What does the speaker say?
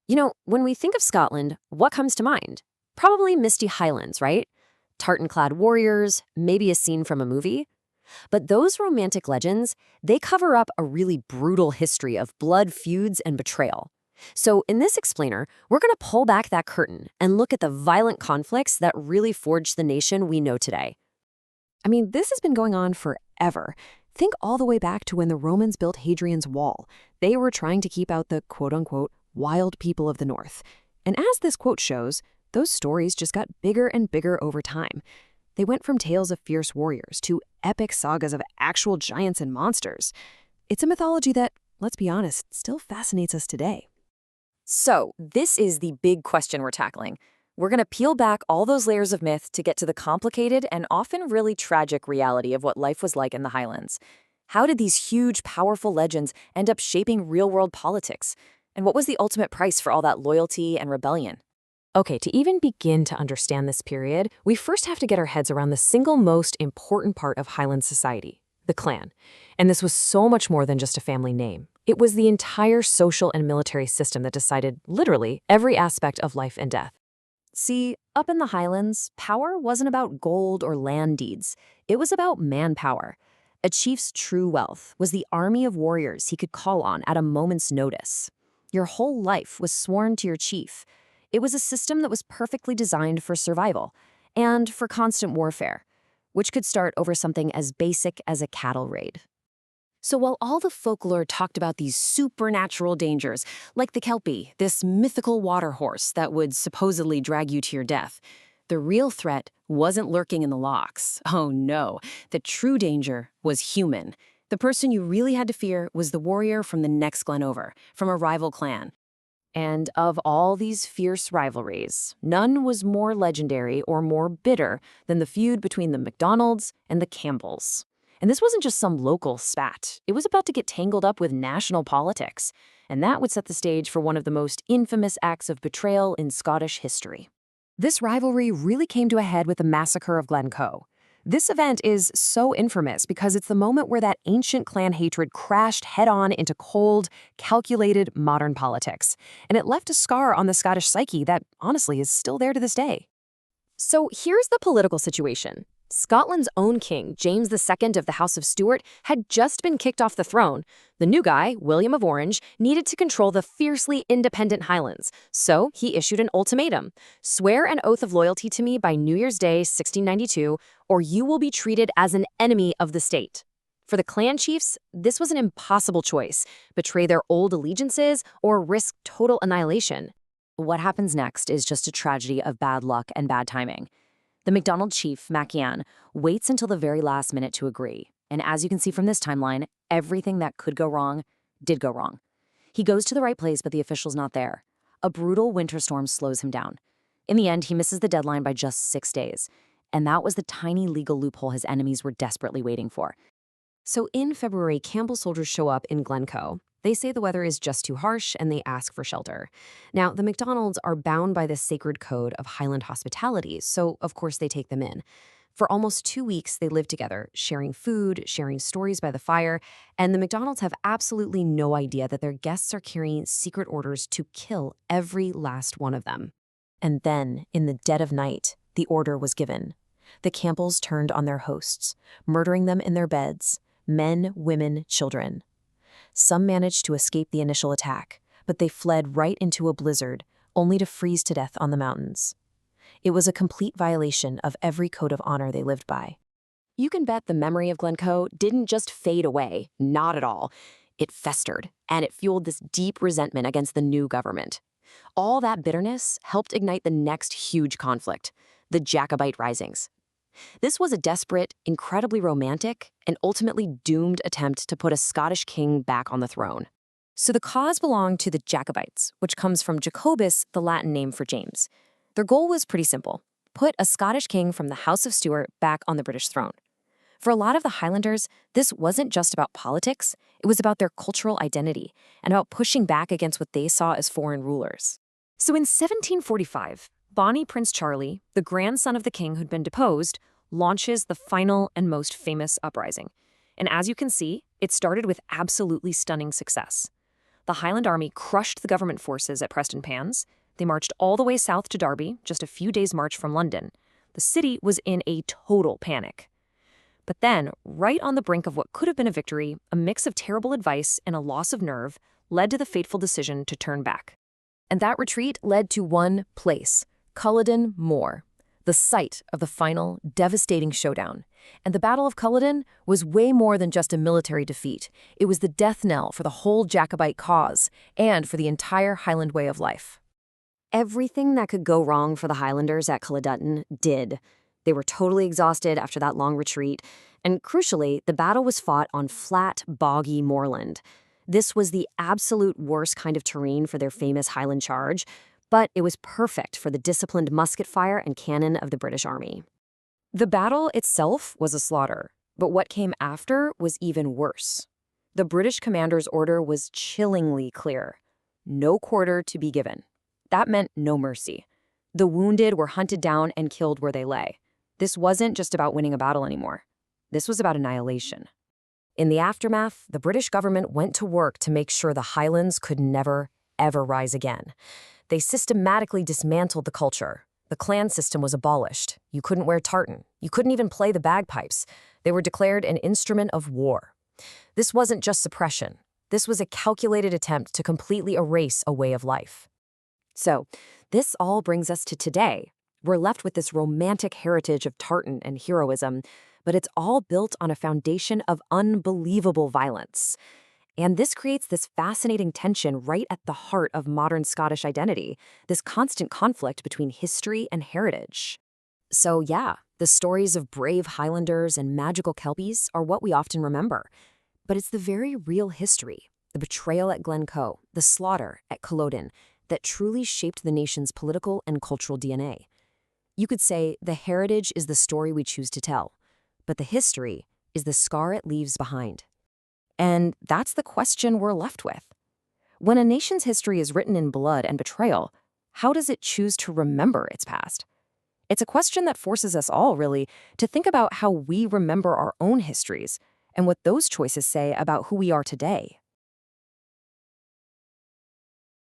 When we think of Scotland, what comes to mind? Probably misty highlands, right? Tartan-clad warriors, maybe a scene from a movie. But those romantic legends, they cover up a really brutal history of blood feuds and betrayal. So in this explainer, we're going to pull back that curtain and look at the violent conflicts that really forged the nation we know today. This has been going on forever. Think all the way back to when the Romans built Hadrian's Wall. They were trying to keep out the quote-unquote wild people of the north. And as this quote shows, those stories just got bigger and bigger over time. They went from tales of fierce warriors to epic sagas of actual giants and monsters. It's a mythology that, let's be honest, still fascinates us today. So, this is the big question we're tackling. We're going to peel back all those layers of myth to get to the complicated and often really tragic reality of what life was like in the Highlands. How did these huge, powerful legends end up shaping real-world politics? And what was the ultimate price for all that loyalty and rebellion? Okay, to even begin to understand this period, we first have to get our heads around the single most important part of Highland society, the clan. And this was so much more than just a family name. It was the entire social and military system that decided, literally, every aspect of life and death. See, up in the Highlands, power wasn't about gold or land deeds. It was about manpower. A chief's true wealth was the army of warriors he could call on at a moment's notice. Your whole life was sworn to your chief. It was a system that was perfectly designed for survival and for constant warfare, which could start over something as basic as a cattle raid. So while all the folklore talked about these supernatural dangers, like the Kelpie, this mythical water horse that would supposedly drag you to your death, the real threat wasn't lurking in the locks. Oh no, the true danger was human. The person you really had to fear was the warrior from the next glen over, from a rival clan. And of all these fierce rivalries, none was more legendary or more bitter than the feud between the MacDonalds and the Campbells. And this wasn't just some local spat. It was about to get tangled up with national politics. And that would set the stage for one of the most infamous acts of betrayal in Scottish history. This rivalry really came to a head with the massacre of Glencoe. This event is so infamous because it's the moment where that ancient clan hatred crashed head-on into cold, calculated modern politics. And it left a scar on the Scottish psyche that, honestly, is still there to this day. So here's the political situation. Scotland's own king, James II of the House of Stuart, had just been kicked off the throne. The new guy, William of Orange, needed to control the fiercely independent Highlands. So he issued an ultimatum. Swear an oath of loyalty to me by New Year's Day, 1692, or you will be treated as an enemy of the state. For the clan chiefs, this was an impossible choice. Betray their old allegiances or risk total annihilation. What happens next is just a tragedy of bad luck and bad timing. The MacDonald chief, Macian, waits until the very last minute to agree. And as you can see from this timeline, everything that could go wrong did go wrong. He goes to the right place, but the official's not there. A brutal winter storm slows him down. In the end, he misses the deadline by just 6 days. And that was the tiny legal loophole his enemies were desperately waiting for. So in February, Campbell soldiers show up in Glencoe. They say the weather is just too harsh and they ask for shelter. Now, the MacDonalds are bound by this sacred code of Highland hospitality, so of course they take them in. For almost 2 weeks, they live together, sharing food, sharing stories by the fire, and the MacDonalds have absolutely no idea that their guests are carrying secret orders to kill every last one of them. And then, in the dead of night, the order was given. The Campbells turned on their hosts, murdering them in their beds, men, women, children. Some managed to escape the initial attack, but they fled right into a blizzard, only to freeze to death on the mountains. It was a complete violation of every code of honor they lived by. You can bet the memory of Glencoe didn't just fade away, not at all. It festered, and it fueled this deep resentment against the new government. All that bitterness helped ignite the next huge conflict, the Jacobite Risings. This was a desperate, incredibly romantic, and ultimately doomed attempt to put a Scottish king back on the throne. So the cause belonged to the Jacobites, which comes from Jacobus, the Latin name for James. Their goal was pretty simple: put a Scottish king from the House of Stuart back on the British throne. For a lot of the Highlanders, this wasn't just about politics, it was about their cultural identity and about pushing back against what they saw as foreign rulers. So in 1745, Bonnie Prince Charlie, the grandson of the king who'd been deposed, launches the final and most famous uprising. And as you can see, it started with absolutely stunning success. The Highland Army crushed the government forces at Prestonpans. They marched all the way south to Derby, just a few days' march from London. The city was in a total panic. But then, right on the brink of what could have been a victory, a mix of terrible advice and a loss of nerve led to the fateful decision to turn back. And that retreat led to one place, Culloden Moor, the site of the final, devastating showdown. And the Battle of Culloden was way more than just a military defeat. It was the death knell for the whole Jacobite cause and for the entire Highland way of life. Everything that could go wrong for the Highlanders at Culloden did. They were totally exhausted after that long retreat, and crucially, the battle was fought on flat, boggy moorland. This was the absolute worst kind of terrain for their famous Highland charge, but it was perfect for the disciplined musket fire and cannon of the British Army. The battle itself was a slaughter, but what came after was even worse. The British commander's order was chillingly clear: no quarter to be given. That meant no mercy. The wounded were hunted down and killed where they lay. This wasn't just about winning a battle anymore. This was about annihilation. In the aftermath, the British government went to work to make sure the Highlands could never, ever rise again. They systematically dismantled the culture. The clan system was abolished. You couldn't wear tartan. You couldn't even play the bagpipes. They were declared an instrument of war. This wasn't just suppression. This was a calculated attempt to completely erase a way of life. So, this all brings us to today. We're left with this romantic heritage of tartan and heroism, but it's all built on a foundation of unbelievable violence. And this creates this fascinating tension right at the heart of modern Scottish identity, this constant conflict between history and heritage. So yeah, the stories of brave Highlanders and magical Kelpies are what we often remember. But it's the very real history, the betrayal at Glencoe, the slaughter at Culloden, that truly shaped the nation's political and cultural DNA. You could say the heritage is the story we choose to tell, but the history is the scar it leaves behind. And that's the question we're left with. When a nation's history is written in blood and betrayal, how does it choose to remember its past? It's a question that forces us all, really, to think about how we remember our own histories and what those choices say about who we are today.